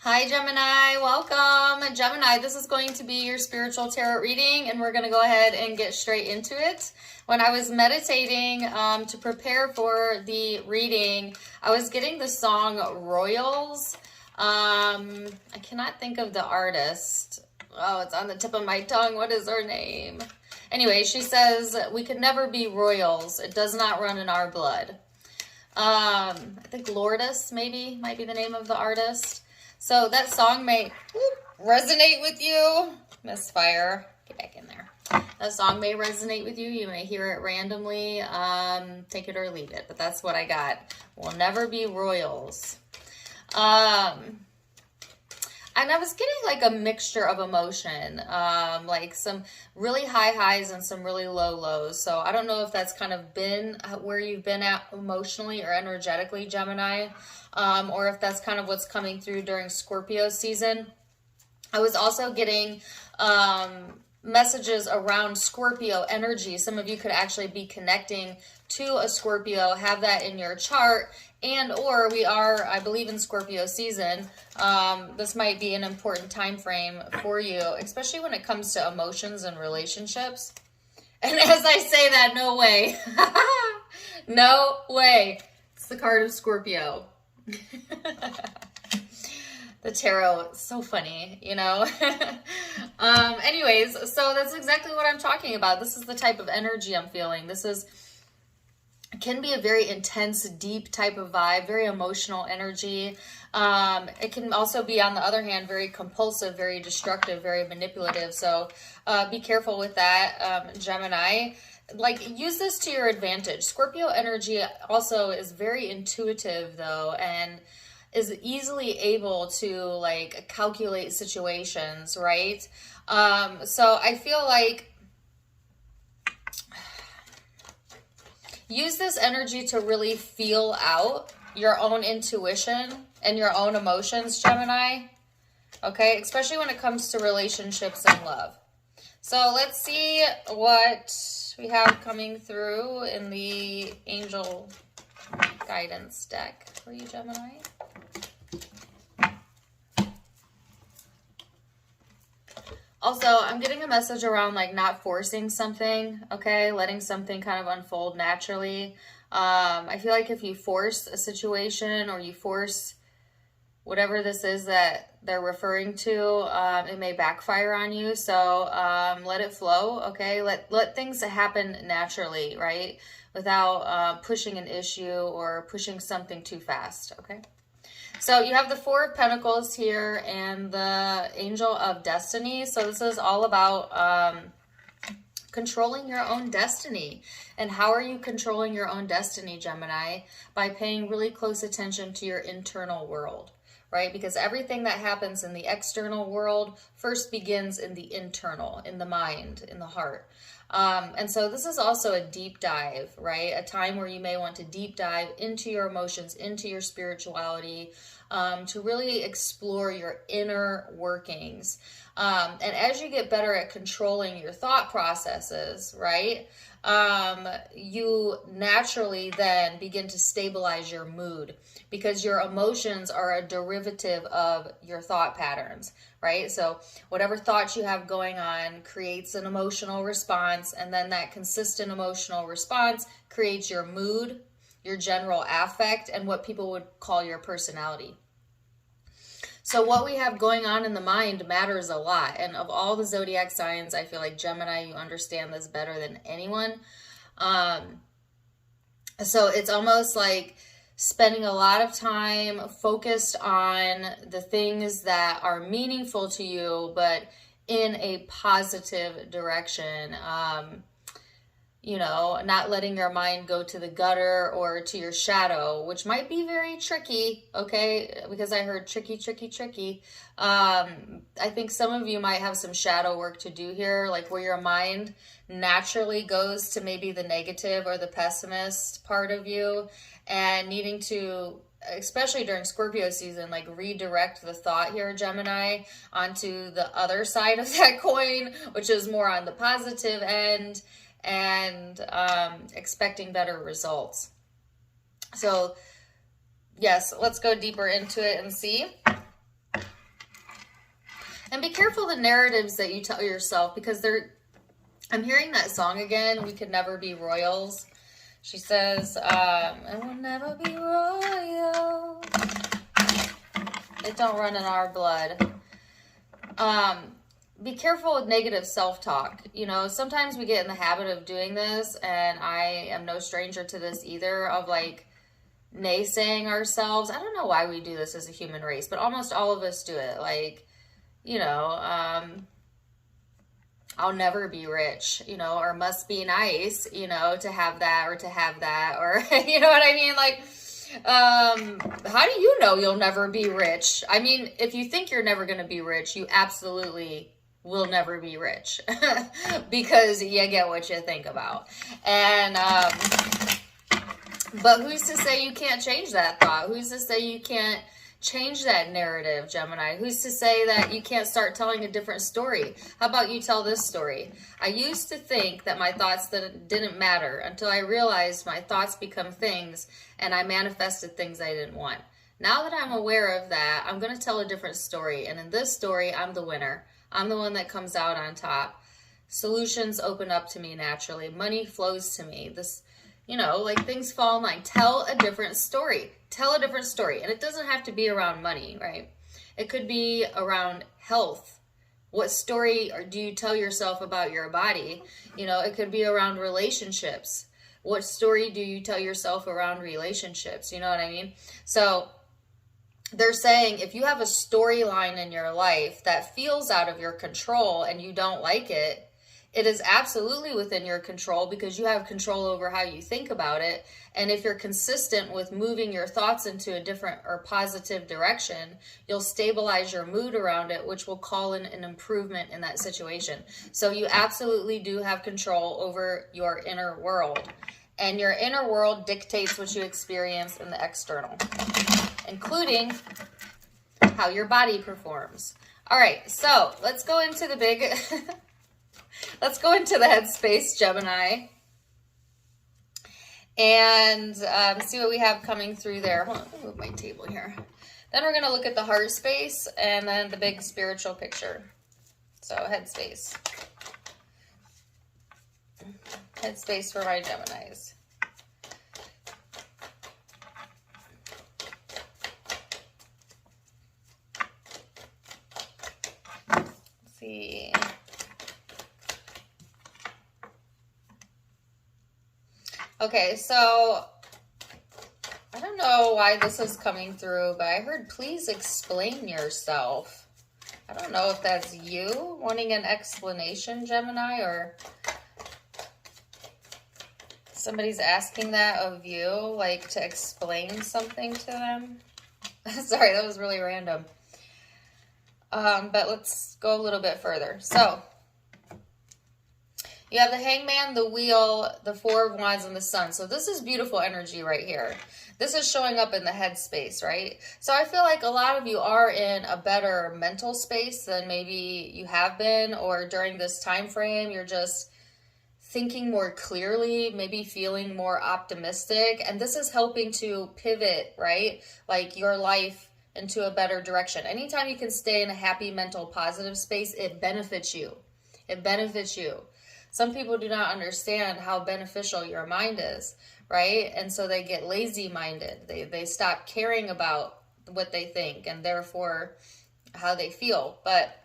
Hi, Gemini. Welcome. Gemini, this is going to be your spiritual tarot reading, and we're going to go ahead and get straight into it. When I was meditating to prepare for the reading, I was getting the song Royals. I cannot think of the artist. Oh, it's on the tip of my tongue. What is her name? Anyway, she says, "We could never be royals. It does not run in our blood." I think Lourdes maybe might be the name of the artist. So that song may resonate with you. Misfire. Get back in there. That song may resonate with you. You may hear it randomly. Take it or leave it. But that's what I got. We'll never be royals. And I was getting like a mixture of emotion, like some really high highs and some really low lows. So I don't know if that's kind of been where you've been at emotionally or energetically, Gemini, or if that's kind of what's coming through during Scorpio season. I was also getting messages around Scorpio energy. Some of you could actually be connecting to a Scorpio, have that in your chart, and or we are, I believe, in Scorpio season. This might be an important time frame for you, especially when it comes to emotions and relationships. And as I say that, no way. No way. It's the card of Scorpio. The tarot is so funny, you know. Anyways, so that's exactly what I'm talking about. This is the type of energy I'm feeling. Can be a very intense, deep type of vibe, very emotional energy. It can also be, on the other hand, very compulsive, very destructive, very manipulative. So be careful with that, Gemini. Like, use this to your advantage. Scorpio energy also is very intuitive, though, and is easily able to like calculate situations, right? So I feel like use this energy to really feel out your own intuition and your own emotions, Gemini. Okay, especially when it comes to relationships and love. So let's see what we have coming through in the angel guidance deck for you, Gemini. Also, I'm getting a message around like not forcing something, okay? Letting something kind of unfold naturally. I feel like if you force a situation or you force whatever this is that they're referring to, it may backfire on you. So let it flow, okay? Let things happen naturally, right? Without pushing an issue or pushing something too fast, okay? So you have the Four of Pentacles here and the Angel of Destiny. So this is all about controlling your own destiny. And how are you controlling your own destiny, Gemini? By paying really close attention to your internal world, right? Because everything that happens in the external world first begins in the internal, in the mind, in the heart. And so this is also a deep dive, right? A time where you may want to deep dive into your emotions, into your spirituality, to really explore your inner workings. And as you get better at controlling your thought processes, right, you naturally then begin to stabilize your mood, because your emotions are a derivative of your thought patterns, right? So whatever thoughts you have going on creates an emotional response, and then that consistent emotional response creates your mood, your general affect, and what people would call your personality. So what we have going on in the mind matters a lot. And of all the zodiac signs, I feel like Gemini, you understand this better than anyone. So it's almost like spending a lot of time focused on the things that are meaningful to you, but in a positive direction. You know, not letting your mind go to the gutter or to your shadow, which might be very tricky, okay? Because I heard tricky, tricky, tricky. I think some of you might have some shadow work to do here, like where your mind naturally goes to maybe the negative or the pessimist part of you, and needing to, especially during Scorpio season, like redirect the thought here, Gemini, onto the other side of that coin, which is more on the positive end, and expecting better results. So yes, let's go deeper into it and see. And be careful the narratives that you tell yourself, because I'm hearing that song again, We Could Never Be Royals. She says, I will never be royal. It don't run in our blood. Be careful with negative self-talk. You know, sometimes we get in the habit of doing this, and I am no stranger to this either, of like naysaying ourselves. I don't know why we do this as a human race, but almost all of us do it. Like, you know, I'll never be rich, you know, or must be nice, you know, to have that, or you know what I mean? Like, how do you know you'll never be rich? I mean, if you think you're never going to be rich, you absolutely will never be rich because you get what you think about. And, but who's to say you can't change that thought? Who's to say you can't change that narrative, Gemini? Who's to say that you can't start telling a different story? How about you tell this story? I used to think that my thoughts didn't matter until I realized my thoughts become things, and I manifested things I didn't want. Now that I'm aware of that, I'm going to tell a different story. And in this story, I'm the winner. I'm the one that comes out on top. Solutions open up to me naturally. Money flows to me. This, you know, like things fall in line. Tell a different story. Tell a different story. And it doesn't have to be around money, right? It could be around health. What story do you tell yourself about your body? You know, it could be around relationships. What story do you tell yourself around relationships? You know what I mean? So they're saying if you have a storyline in your life that feels out of your control and you don't like it, it is absolutely within your control, because you have control over how you think about it. And if you're consistent with moving your thoughts into a different or positive direction, you'll stabilize your mood around it, which will call in an improvement in that situation. So you absolutely do have control over your inner world. And your inner world dictates what you experience in the external, including how your body performs. All right, so let's go into the big... Let's go into the Headspace, Gemini, and see what we have coming through there. Hold on, let me move my table here. Then we're going to look at the heart space and then the big spiritual picture. So Headspace. Headspace for my Geminis. Let's see. Okay, so I don't know why this is coming through, but I heard please explain yourself. I don't know if that's you wanting an explanation, Gemini, or somebody's asking that of you, like to explain something to them. Sorry, that was really random. But let's go a little bit further. So you have the Hangman, the Wheel, the Four of Wands, and the Sun. So this is beautiful energy right here. This is showing up in the headspace, right? So I feel like a lot of you are in a better mental space than maybe you have been, or during this time frame, you're just thinking more clearly, maybe feeling more optimistic. And this is helping to pivot, right? Like your life into a better direction. Anytime you can stay in a happy, mental, positive space, it benefits you. It benefits you. Some people do not understand how beneficial your mind is, right? And so they get lazy-minded. They stop caring about what they think and therefore how they feel. But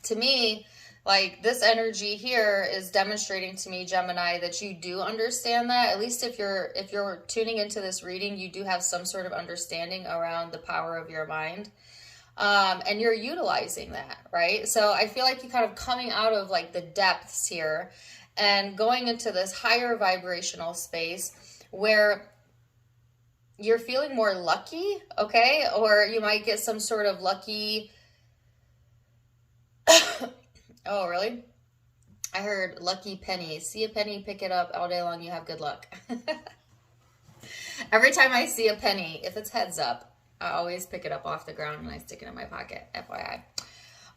to me, like this energy here is demonstrating to me, Gemini, that you do understand that. At least if you're tuning into this reading, you do have some sort of understanding around the power of your mind. And you're utilizing that, right? So I feel like you're kind of coming out of like the depths here and going into this higher vibrational space where you're feeling more lucky, okay? Or you might get some sort of lucky... Oh, really? I heard lucky pennies. See a penny, pick it up all day long, you have good luck. Every time I see a penny, if it's heads up, I always pick it up off the ground and I stick it in my pocket, FYI.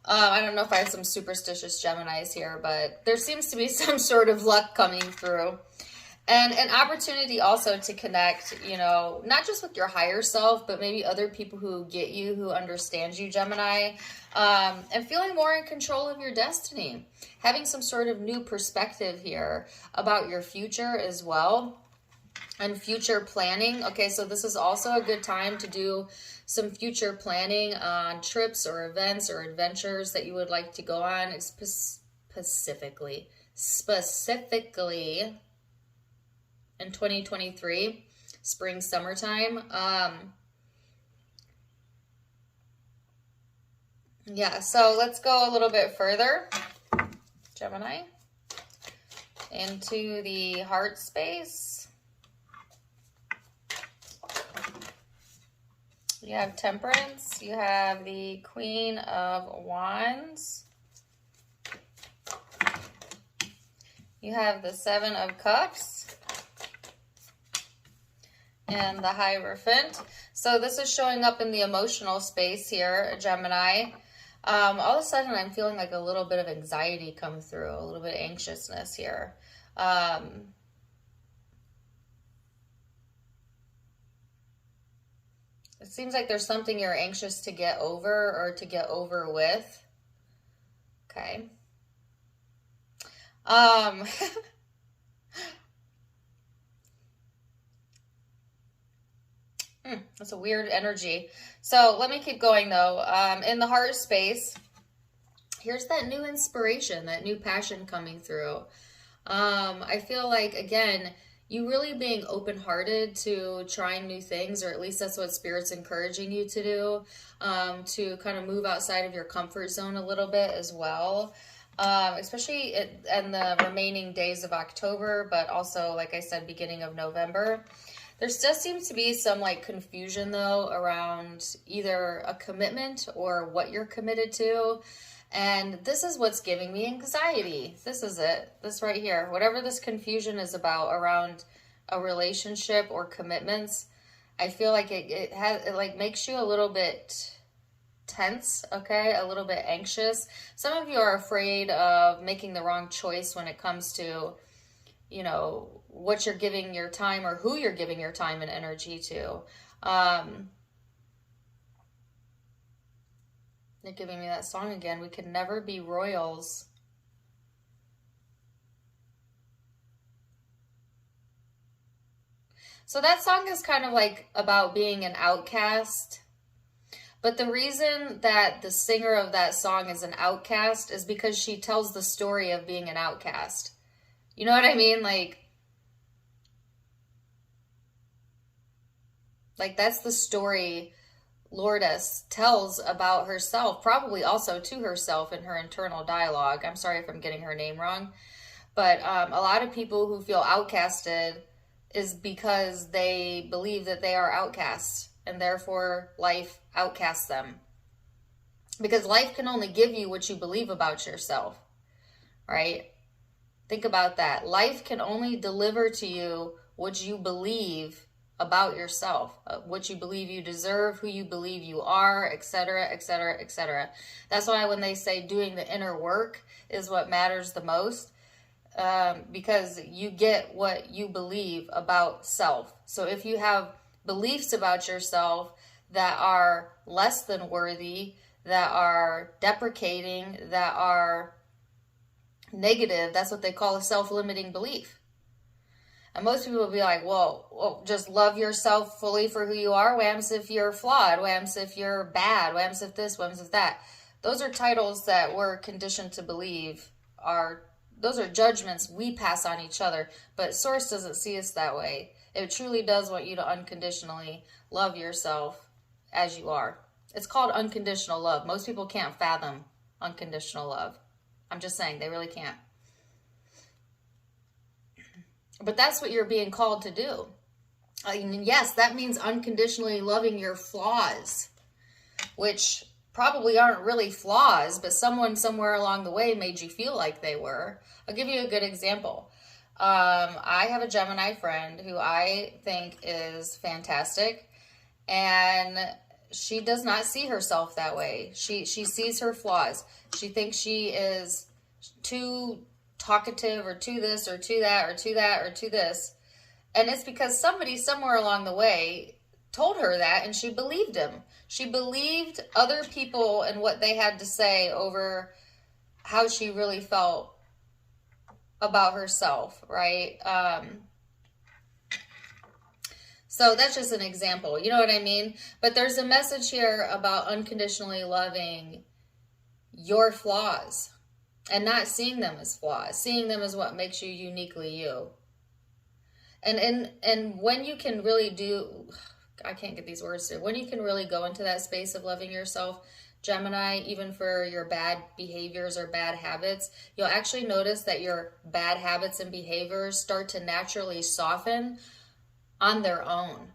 I don't know if I have some superstitious Geminis here, but there seems to be some sort of luck coming through. And an opportunity also to connect, you know, not just with your higher self, but maybe other people who get you, who understand you, Gemini, and feeling more in control of your destiny. Having some sort of new perspective here about your future as well, and future planning. Okay, so this is also a good time to do some future planning on trips or events or adventures that you would like to go on, specifically in 2023, spring, summertime. Yeah, so let's go a little bit further, Gemini, into the heart space. You have Temperance, you have the Queen of Wands, you have the Seven of Cups, and the Hierophant. So this is showing up in the emotional space here, Gemini. All of a sudden, I'm feeling like a little bit of anxiety come through, a little bit of anxiousness here. It seems like there's something you're anxious to get over or to get over with. Okay. That's a weird energy. So let me keep going though. In the heart space, here's that new inspiration, that new passion coming through. I feel like, again, you really being open-hearted to trying new things, or at least that's what Spirit's encouraging you to do, to kind of move outside of your comfort zone a little bit as well, especially in the remaining days of October, but also, like I said, beginning of November. There still seems to be some like confusion though around either a commitment or what you're committed to. And this is what's giving me anxiety. This is it. This right here. Whatever this confusion is about around a relationship or commitments, I feel like it like makes you a little bit tense, okay? A little bit anxious. Some of you are afraid of making the wrong choice when it comes to, you know, what you're giving your time or who you're giving your time and energy to. They're giving me that song again. We could never be royals. So that song is kind of like about being an outcast. But the reason that the singer of that song is an outcast is because she tells the story of being an outcast. You know what I mean? Like that's the story Lourdes tells about herself, probably also to herself in her internal dialogue. I'm sorry if I'm getting her name wrong. But a lot of people who feel outcasted is because they believe that they are outcasts, and therefore life outcasts them. Because life can only give you what you believe about yourself, right? Think about that. Life can only deliver to you what you believe about yourself, what you believe you deserve, who you believe you are, etc., etc., etc. That's why when they say doing the inner work is what matters the most, because you get what you believe about self. So if you have beliefs about yourself that are less than worthy, that are deprecating, that are negative, that's what they call a self-limiting belief. And most people will be like, well, just love yourself fully for who you are. What happens if you're flawed? What happens if you're bad? What happens if this? What happens if that? Those are titles that we're conditioned to believe those are judgments we pass on each other. But Source doesn't see us that way. It truly does want you to unconditionally love yourself as you are. It's called unconditional love. Most people can't fathom unconditional love. I'm just saying, they really can't. But that's what you're being called to do. And yes, that means unconditionally loving your flaws, which probably aren't really flaws, but someone somewhere along the way made you feel like they were. I'll give you a good example. I have a Gemini friend who I think is fantastic, and she does not see herself that way. She sees her flaws. She thinks she is too talkative or too this or too that or too that or too this. And it's because somebody somewhere along the way told her that, and she believed him. She believed other people and what they had to say over how she really felt about herself, right? So that's just an example, you know what I mean? But there's a message here about unconditionally loving your flaws and not seeing them as flaws, seeing them as what makes you uniquely you. And when you can really do, I can't get these words through, when you can really go into that space of loving yourself, Gemini, even for your bad behaviors or bad habits, you'll actually notice that your bad habits and behaviors start to naturally soften on their own.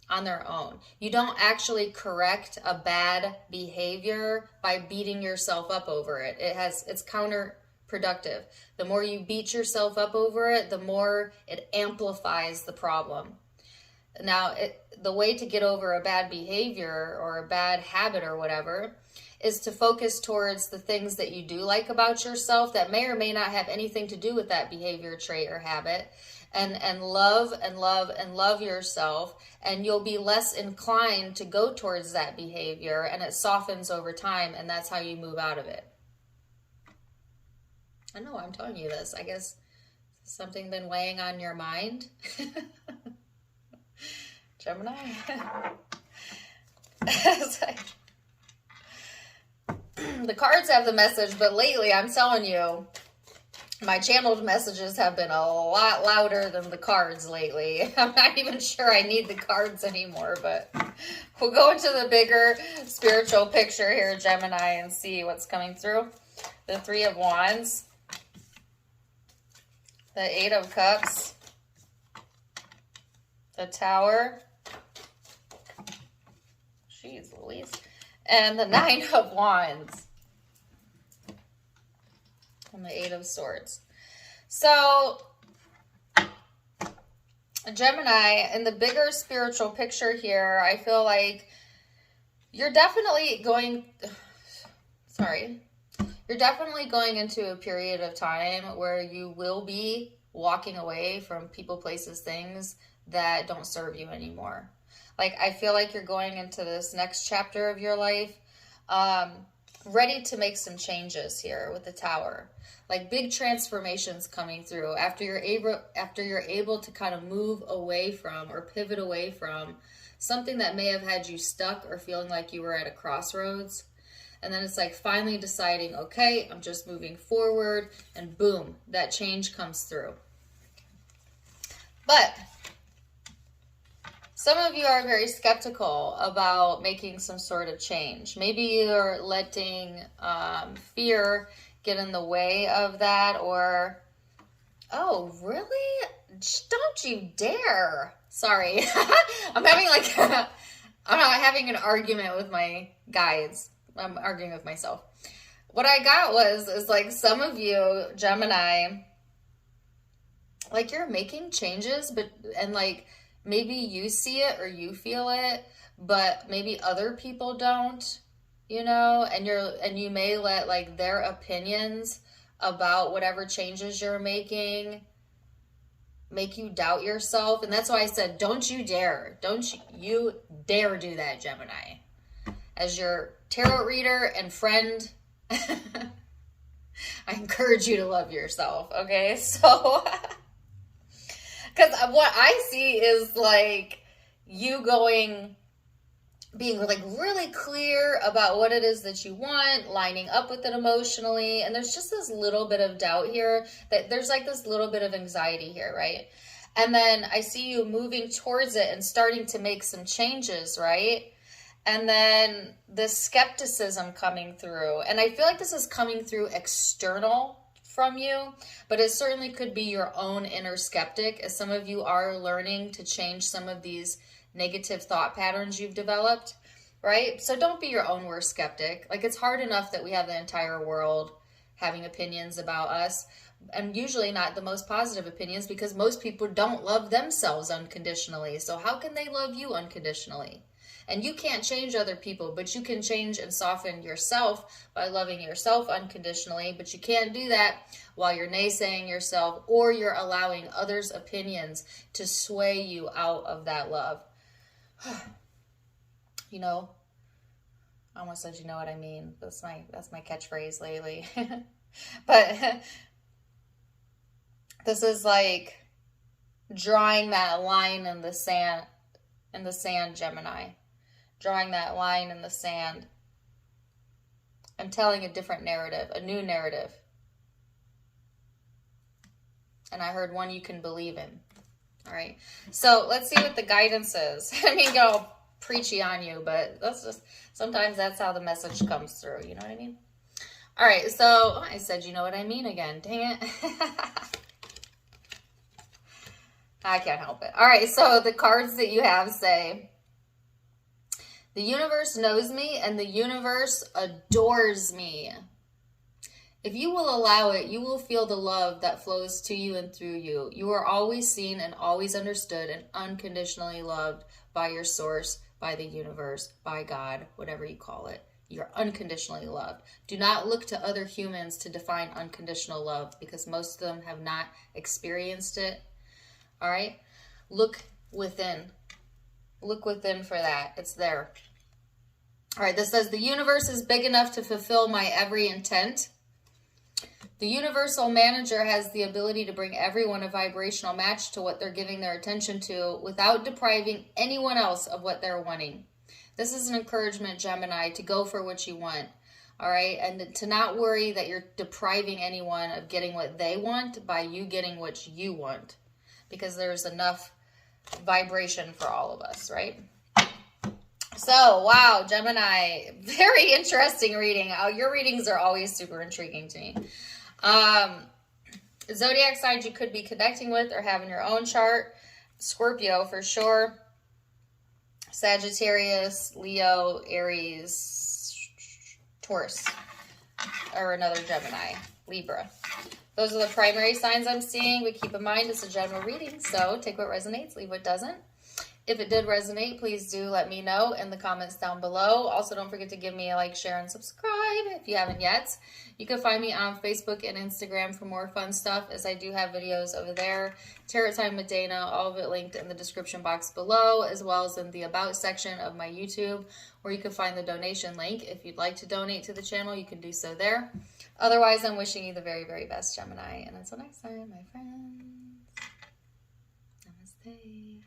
On their own. You don't actually correct a bad behavior by beating yourself up over it. It's counterproductive. The more you beat yourself up over it, the more it amplifies the problem. Now, the way to get over a bad behavior or a bad habit or whatever is to focus towards the things that you do like about yourself that may or may not have anything to do with that behavior, trait, or habit, and love and love and love yourself, and you'll be less inclined to go towards that behavior, and it softens over time, and that's how you move out of it. I know I'm telling you this. I guess something been weighing on your mind. Gemini. The cards have the message, but lately I'm telling you, my channeled messages have been a lot louder than the cards lately. I'm not even sure I need the cards anymore, but we'll go into the bigger spiritual picture here, Gemini, and see what's coming through. The Three of Wands, the Eight of Cups, the Tower, jeez Louise, and the Nine of Wands. And the Eight of Swords. So, Gemini, in the bigger spiritual picture here, I feel like you're definitely going into a period of time where you will be walking away from people, places, things that don't serve you anymore. Like, I feel like you're going into this next chapter of your life, ready to make some changes here with the Tower. Like big transformations coming through after you're able to kind of move away from or pivot away from something that may have had you stuck or feeling like you were at a crossroads. And then it's like finally deciding, okay, I'm just moving forward, and boom, that change comes through. But some of you are very skeptical about making some sort of change. Maybe you're letting fear get in the way of that, or, oh, really? Don't you dare. Sorry. I'm having an argument with my guides. I'm arguing with myself. What I got is like some of you, Gemini, like you're making changes, and like maybe you see it or you feel it, but maybe other people don't. You know, and you may let like their opinions about whatever changes you're making make you doubt yourself. And that's why I said, don't you dare. Don't you dare do that, Gemini. As your tarot reader and friend, I encourage you to love yourself, okay? So, because what I see is like you being like really clear about what it is that you want, lining up with it emotionally. And there's just this little bit of doubt here, that there's like this little bit of anxiety here, right? And then I see you moving towards it and starting to make some changes, right? And then the skepticism coming through. And I feel like this is coming through external from you, but it certainly could be your own inner skeptic, as some of you are learning to change some of these negative thought patterns you've developed, right? So don't be your own worst skeptic. Like, it's hard enough that we have the entire world having opinions about us, and usually not the most positive opinions, because most people don't love themselves unconditionally. So how can they love you unconditionally? And you can't change other people, but you can change and soften yourself by loving yourself unconditionally. But you can't do that while you're naysaying yourself or you're allowing others' opinions to sway you out of that love. You know, I almost said, you know what I mean? That's my catchphrase lately. But this is like drawing that line in the sand, Gemini. Drawing that line in the sand and telling a different narrative, a new narrative. And I heard one you can believe in. All right. So let's see what the guidance is. I mean, go preachy on you, but that's just, sometimes that's how the message comes through. You know what I mean? All right. So I said, you know what I mean again. Dang it. I can't help it. All right. So the cards that you have say, the universe knows me and the universe adores me. If you will allow it, you will feel the love that flows to you and through you. You are always seen and always understood and unconditionally loved by your source, by the universe, by God, whatever you call it. You're unconditionally loved. Do not look to other humans to define unconditional love because most of them have not experienced it. All right? Look within. Look within for that. It's there. All right, this says, the universe is big enough to fulfill my every intent. The universal manager has the ability to bring everyone a vibrational match to what they're giving their attention to without depriving anyone else of what they're wanting. This is an encouragement, Gemini, to go for what you want. All right, and to not worry that you're depriving anyone of getting what they want by you getting what you want, because there's enough vibration for all of us, right? So, wow, Gemini, very interesting reading. Your readings are always super intriguing to me. Zodiac signs you could be connecting with or having your own chart. Scorpio for sure. Sagittarius, Leo, Aries, Taurus, or another Gemini, Libra. Those are the primary signs I'm seeing, but keep in mind it's a general reading, so take what resonates, leave what doesn't. If it did resonate, please do let me know in the comments down below. Also, don't forget to give me a like, share, and subscribe if you haven't yet. You can find me on Facebook and Instagram for more fun stuff, as I do have videos over there. Tarot Time with Dana, all of it linked in the description box below, as well as in the About section of my YouTube, where you can find the donation link. If you'd like to donate to the channel, you can do so there. Otherwise, I'm wishing you the very, very best, Gemini. And until next time, my friends, namaste.